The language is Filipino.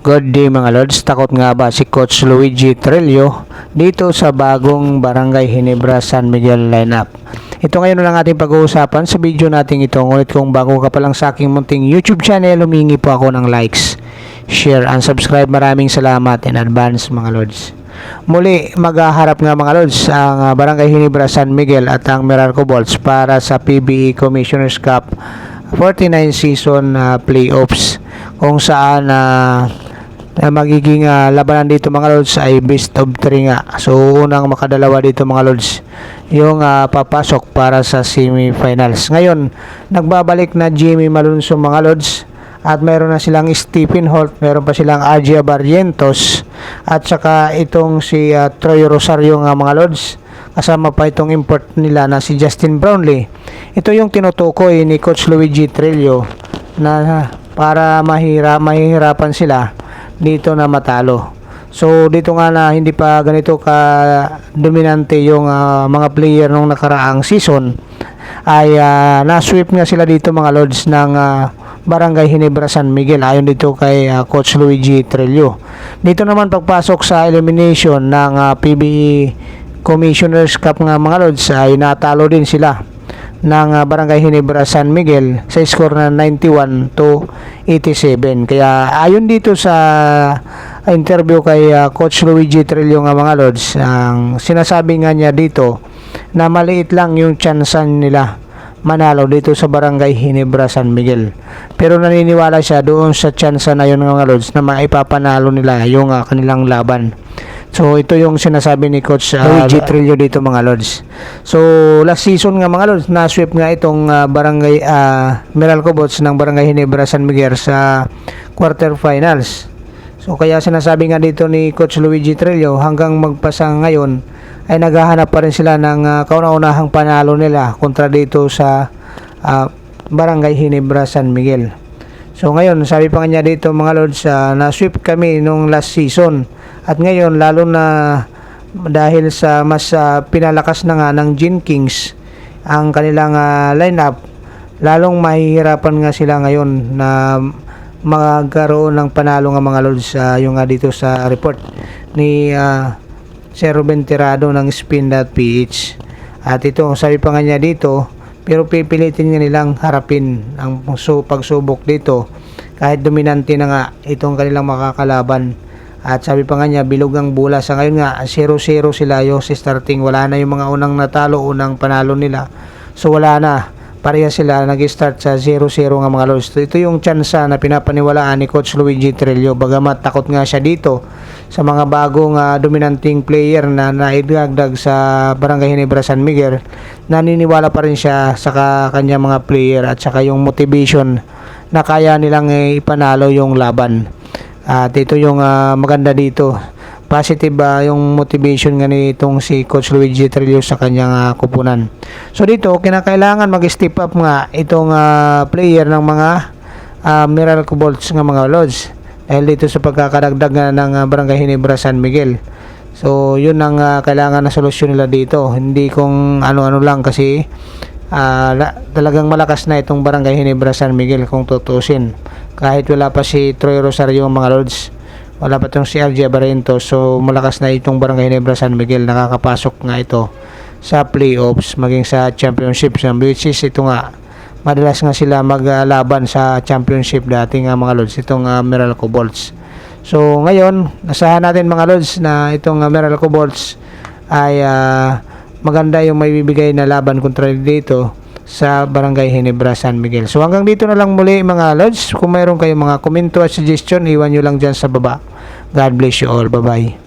Good day mga Lods, takot nga ba si Coach Luigi Trillo dito sa bagong Barangay Ginebra San Miguel lineup? Ito ngayon lang ating pag-uusapan sa video natin ito. Ngunit kung bago ka pa lang sa aking munting YouTube channel, humingi po ako ng likes, share, and subscribe. Maraming salamat in advance mga Lods. Muli maghaharap nga mga Lods ang Barangay Ginebra San Miguel at ang Meralco Bolts para sa PBE Commissioner's Cup 49 season playoffs, kung saan magiging labanan dito mga Lods ay best of 3 nga. So unang makadalawa dito mga Lods yung papasok para sa semifinals. Ngayon nagbabalik na Jimmy Malonzo mga Lods, at meron na silang Stephen Holt, meron pa silang Argia Barrientos, at saka itong si Troy Rosario nga mga Lods. Kasama pa itong import nila na si Justin Brownlee. Ito yung tinutukoy ni Coach Luigi Trillo na para mahihirapan sila dito na matalo. So dito nga na hindi pa ganito ka dominante yung mga player nung nakaraang season, ay na-sweep nga sila dito mga Lods ng Barangay Ginebra San Miguel ayon dito kay Coach Luigi Trillo. Dito naman pagpasok sa elimination ng PBE Commissioner's Cup nga mga Lods ay natalo din sila ng Barangay Ginebra San Miguel sa score na 91-87. Kaya ayon dito sa interview kay Coach Luigi Trillo nga mga Lods, ang sinasabi nga niya dito na maliit lang yung tsansan nila manalo dito sa Barangay Ginebra San Miguel, pero naniniwala siya doon sa tsansa na yun mga Lods na maipapanalo nila yung kanilang laban. So ito yung sinasabi ni Coach Luigi Trillo dito mga Lods. So last season nga mga Lods, na-sweep nga itong Barangay Meralco Bolts ng Barangay Ginebra San Miguel sa quarterfinals. So kaya sinasabi nga dito ni Coach Luigi Trillo, hanggang magpasa ngayon ay naghahanap pa rin sila ng kauna-unahang panalo nila kontra dito sa Barangay Ginebra San Miguel. So ngayon sabi pa nga niya dito mga Lods, na-sweep kami nung last season, at ngayon lalo na dahil sa mas pinalakas na nga ng Gin Kings ang kanilang lineup, lalong mahihirapan nga sila ngayon na magkaroon ng panalo nga mga Lods. Yung nga dito sa report ni Sir Ruben Tirado ng Spin.ph. At ito sabi pa nga niya dito, pero pipilitin nga nilang harapin ang pagsubok dito kahit dominante na nga itong kanilang makakalaban. At sabi pa nga niya, bilog ang bola. Sa ngayon nga 0-0 sila yung si starting. Wala na yung mga unang natalo, unang panalo nila. So wala na, pareha sila nag-start sa 0-0 nga mga Lods. Ito yung tsansa na pinapaniwalaan ni Coach Luigi Trillo. Bagamat takot nga siya dito sa mga bagong dominanting player na naidagdag sa Barangay Ginebra San Miguel, naniniwala pa rin siya sa kanya mga player at saka yung motivation na kaya nilang ipanalo yung laban. At ito yung maganda dito, positive yung motivation nga nitong si Coach Luigi Trillo sa kanyang kupunan. So dito kinakailangan mag-step up nga itong player ng mga Meralco Bolts nga mga Lods, dahil dito sa pagkakadagdag ng Barangay Ginebra San Miguel. So yun ang kailangan na solusyon nila dito, hindi kung ano-ano lang, kasi talagang malakas na itong Barangay Ginebra San Miguel kung tutusin. Kahit wala pa si Troy Rosario mga Lods, wala pa itong si Argia Barrientos, so malakas na itong Barangay Ginebra San Miguel. Nakakapasok nga ito sa playoffs, maging sa championship, which is ito nga madalas nga sila maglaban sa championship dati nga mga Lods, itong Meralco Bolts. So ngayon nasahan natin mga Lods na itong Meralco Bolts ay maganda yung may bibigay na laban kontra dito sa Barangay Ginebra San Miguel. So hanggang dito na lang muli mga Lods. Kung mayroon kayong mga komento at suggestion, iwan nyo lang dyan sa baba. God bless you all. Bye bye.